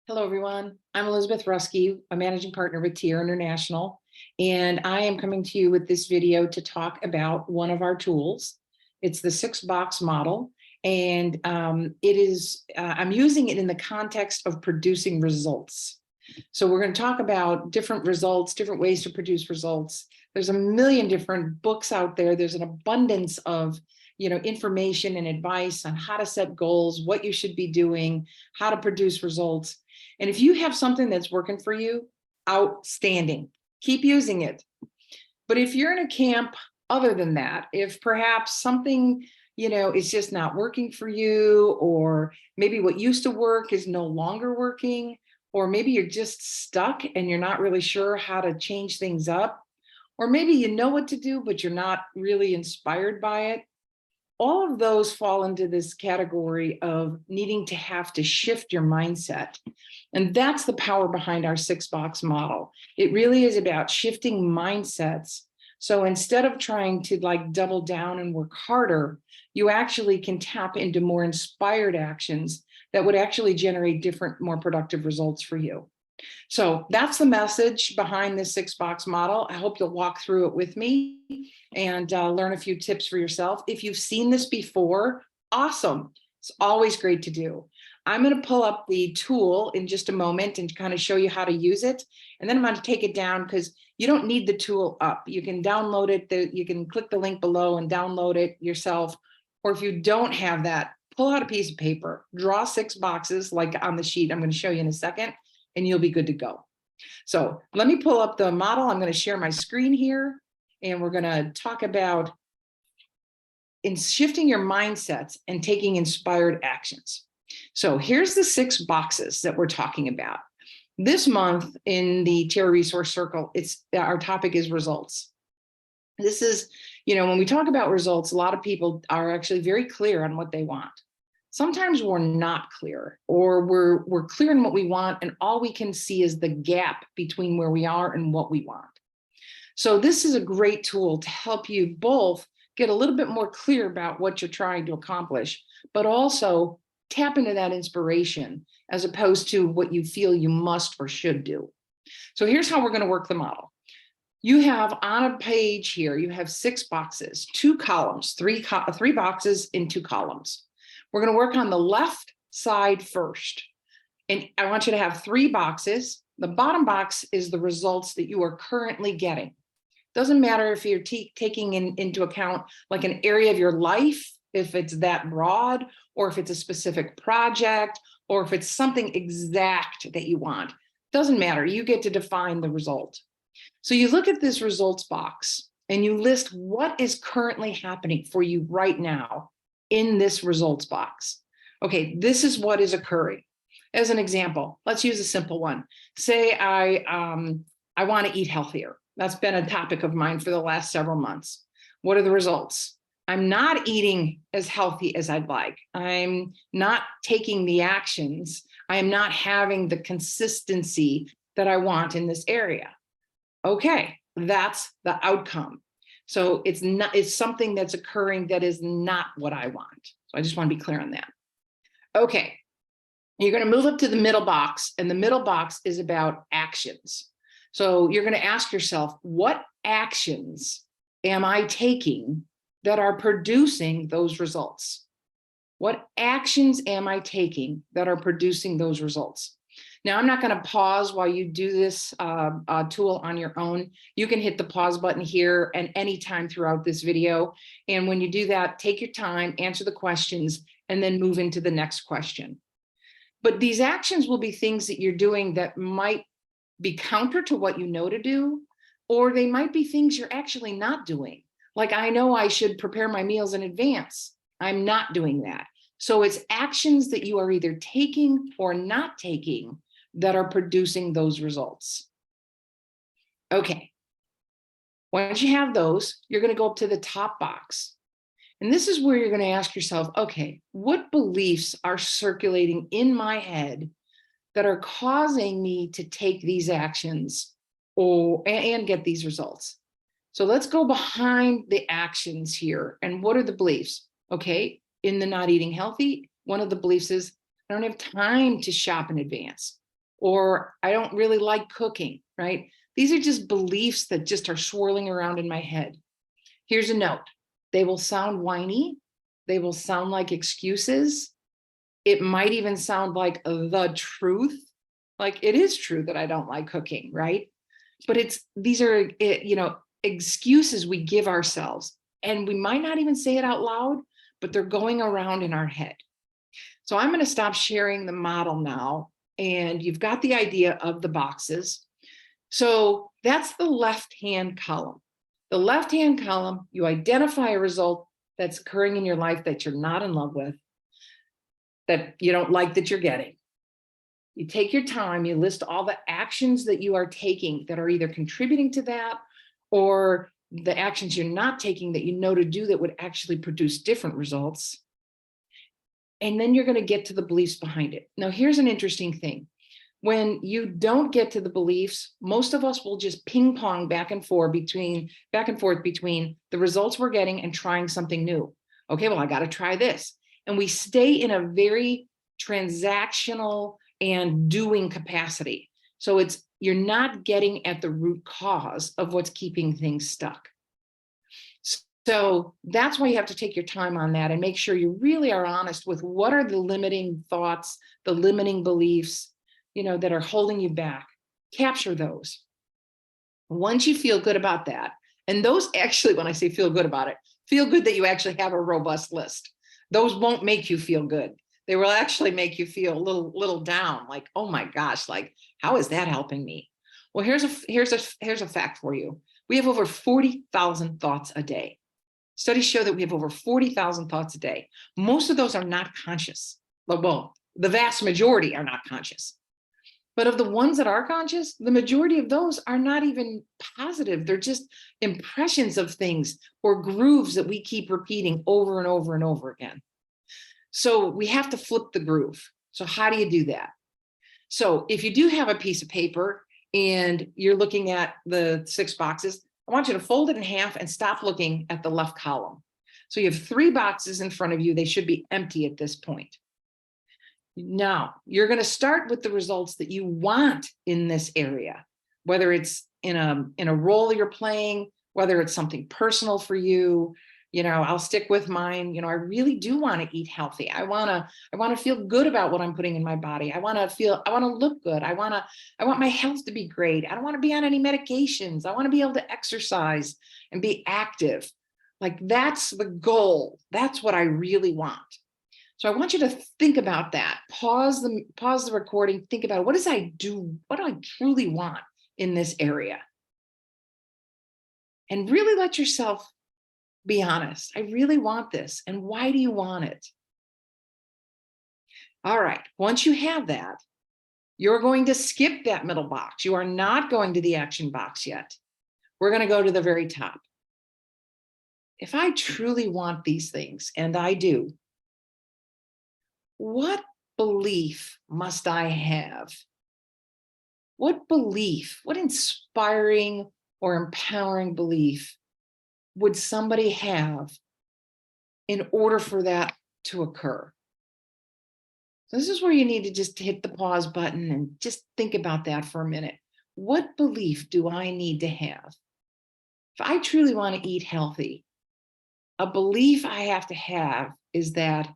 Hello, everyone. I'm Elizabeth Ruskey, a managing partner with TIER International, and I am coming to you with this video to talk about one of our tools. It's the 6-box model, and I'm using it in the context of producing results. So we're going to talk about different results, different ways to produce results. There's a million different books out there. There's an abundance of information and advice on how to set goals, what you should be doing, how to produce results. And if you have something that's working for you, outstanding, keep using it. But if you're in a camp other than that, if perhaps something, is just not working for you, or maybe what used to work is no longer working, or maybe you're just stuck and you're not really sure how to change things up, or maybe you know what to do, but you're not really inspired by it, all of those fall into this category of needing to have to shift your mindset. And that's the power behind our 6-box model. It really is about shifting mindsets. So instead of trying to double down and work harder, you actually can tap into more inspired actions that would actually generate different, more productive results for you. So that's the message behind this 6-box model. I hope you'll walk through it with me and learn a few tips for yourself. If you've seen this before, awesome. It's always great to do. I'm going to pull up the tool in just a moment and kind of show you how to use it. And then I'm going to take it down because you don't need the tool up. You can download it. You can click the link below and download it yourself. Or if you don't have that, pull out a piece of paper, draw 6 boxes like on the sheet I'm going to show you in a second, and you'll be good to go. So let me pull up the model. I'm going to share my screen here, and we're going to talk about in shifting your mindsets and taking inspired actions. So here's the 6 boxes that we're talking about. This month in the TIER Resource Circle, our topic is results. This is, when we talk about results, a lot of people are actually very clear on what they want. Sometimes we're not clear, or we're clear in what we want, and all we can see is the gap between where we are and what we want. So this is a great tool to help you both get a little bit more clear about what you're trying to accomplish, but also tap into that inspiration as opposed to what you feel you must or should do. So here's how we're going to work the model. You have on a page here, you have 6 boxes, 2 columns, 3 boxes in 2 columns. We're going to work on the left side first. And I want you to have 3 boxes. The bottom box is the results that you are currently getting. Doesn't matter if you're taking into account like an area of your life, if it's that broad, or if it's a specific project, or if it's something exact that you want. Doesn't matter. You get to define the result. So you look at this results box and you list what is currently happening for you right now in this results box. Okay, this is what is occurring. As an example, let's use a simple one. Say I want to eat healthier. That's been a topic of mine for the last several months. What are the results? I'm not eating as healthy as I'd like. I'm not taking the actions. I am not having the consistency that I want in this area. Okay, that's the outcome. So it's something that's occurring that is not what I want. So I just want to be clear on that. Okay, you're going to move up to the middle box, and the middle box is about actions. So you're going to ask yourself, what actions am I taking that are producing those results? What actions am I taking that are producing those results? Now, I'm not going to pause while you do this tool on your own. You can hit the pause button here and anytime throughout this video. And when you do that, take your time, answer the questions, and then move into the next question. But these actions will be things that you're doing that might be counter to what you know to do, or they might be things you're actually not doing. Like, I know I should prepare my meals in advance. I'm not doing that. So it's actions that you are either taking or not taking that are producing those results. Okay. Once you have those, you're going to go up to the top box. And this is where you're going to ask yourself, okay, what beliefs are circulating in my head that are causing me to take these actions and get these results? So let's go behind the actions here. And what are the beliefs? Okay, in the not eating healthy, one of the beliefs is I don't have time to shop in advance. or I don't really like cooking, right? These are just beliefs that just are swirling around in my head. Here's a note. They will sound whiny. They will sound like excuses. It might even sound like the truth. Like it is true that I don't like cooking, right? But these are, excuses we give ourselves, and we might not even say it out loud, but they're going around in our head. So I'm going to stop sharing the model now, and you've got the idea of the boxes. So that's the left-hand column. The left-hand column, you identify a result that's occurring in your life that you're not in love with, that you don't like that you're getting. You take your time, you list all the actions that you are taking that are either contributing to that, or the actions you're not taking that you know to do that would actually produce different results. And then you're going to get to the beliefs behind it. Now, here's an interesting thing. When you don't get to the beliefs, most of us will just ping pong back and forth between the results we're getting and trying something new. Okay, well, I got to try this. And we stay in a very transactional and doing capacity. So you're not getting at the root cause of what's keeping things stuck. So that's why you have to take your time on that and make sure you really are honest with what are the limiting thoughts, the limiting beliefs, that are holding you back. Capture those. Once you feel good about that, and those actually, when I say feel good about it, feel good that you actually have a robust list. Those won't make you feel good. They will actually make you feel a little down, like, oh my gosh, like, how is that helping me? Well, here's a fact for you. We have over 40,000 thoughts a day. Studies show that we have over 40,000 thoughts a day. Most of those are not conscious. Well, the vast majority are not conscious. But of the ones that are conscious, the majority of those are not even positive. They're just impressions of things or grooves that we keep repeating over and over and over again. So we have to flip the groove. So how do you do that? So if you do have a piece of paper and you're looking at the 6 boxes, I want you to fold it in half and stop looking at the left column. So you have 3 boxes in front of you. They should be empty at this point. Now, you're going to start with the results that you want in this area, whether it's in a role you're playing, whether it's something personal for you. I'll stick with mine. I really do want to eat healthy. I want to feel good about what I'm putting in my body. I want to look good. I want my health to be great. I don't want to be on any medications. I want to be able to exercise and be active. Like, that's the goal. That's what I really want. So I want you to think about that. Pause the recording. Think about, what do I truly want in this area? And really let yourself be honest. I really want this. And why do you want it? All right. Once you have that, you're going to skip that middle box. You are not going to the action box yet. We're going to go to the very top. If I truly want these things, and I do, what belief must I have? What inspiring or empowering belief would somebody have in order for that to occur? So this is where you need to just hit the pause button and just think about that for a minute. What belief do I need to have? If I truly want to eat healthy, a belief I have to have is that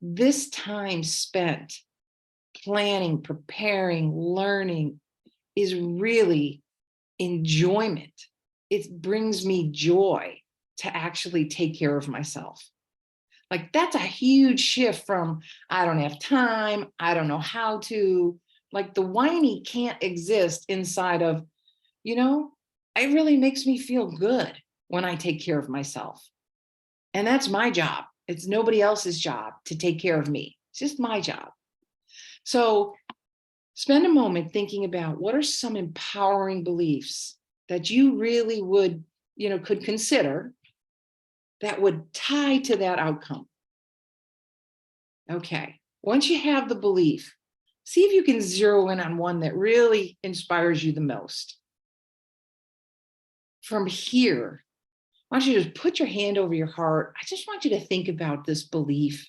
this time spent planning, preparing, learning is really enjoyment. It brings me joy to actually take care of myself. Like, that's a huge shift from, I don't have time, I don't know how to. Like, the whiny can't exist inside of, it really makes me feel good when I take care of myself. And that's my job. It's nobody else's job to take care of me. It's just my job. So spend a moment thinking about, what are some empowering beliefs that you really would, could consider that would tie to that outcome. Okay. Once you have the belief, see if you can zero in on one that really inspires you the most. From here, I want you to just put your hand over your heart. I just want you to think about this belief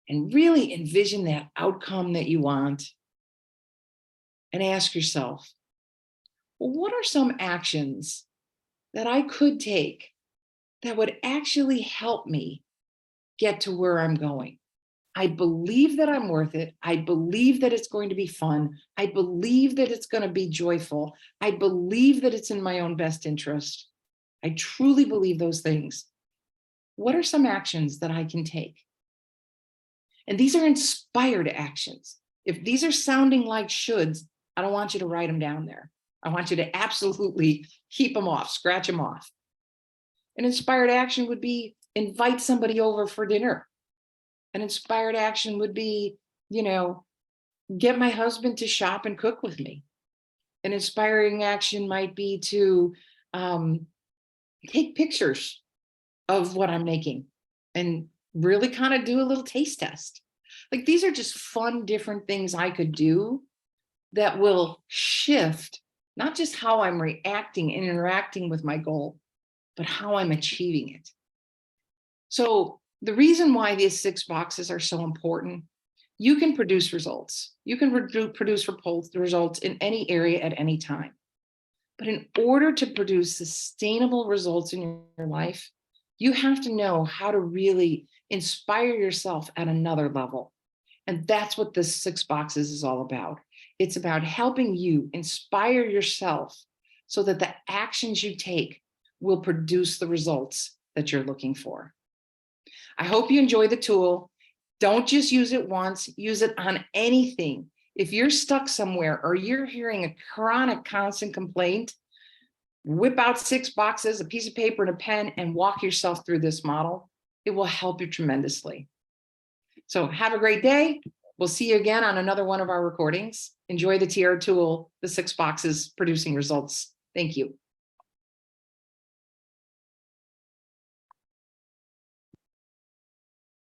and really envision that outcome that you want. and ask yourself, well, what are some actions that I could take that would actually help me get to where I'm going? I believe that I'm worth it. I believe that it's going to be fun. I believe that it's going to be joyful. I believe that it's in my own best interest. I truly believe those things. What are some actions that I can take? And these are inspired actions. If these are sounding like shoulds, I don't want you to write them down there. I want you to absolutely keep them off, scratch them off. An inspired action would be invite somebody over for dinner. An inspired action would be, get my husband to shop and cook with me. An inspiring action might be to take pictures of what I'm making and really kind of do a little taste test. Like, these are just fun, different things I could do that will shift not just how I'm reacting and interacting with my goal, but how I'm achieving it. So the reason why these 6 boxes are so important, you can produce results. You can produce results in any area at any time. But in order to produce sustainable results in your life, you have to know how to really inspire yourself at another level. And that's what this 6 boxes is all about. It's about helping you inspire yourself so that the actions you take will produce the results that you're looking for. I hope you enjoy the tool. Don't just use it once, use it on anything. If you're stuck somewhere or you're hearing a chronic constant complaint, whip out 6 boxes, a piece of paper and a pen, and walk yourself through this model. It will help you tremendously. So have a great day. We'll see you again on another one of our recordings. Enjoy the TR tool, the 6 boxes producing results. Thank you.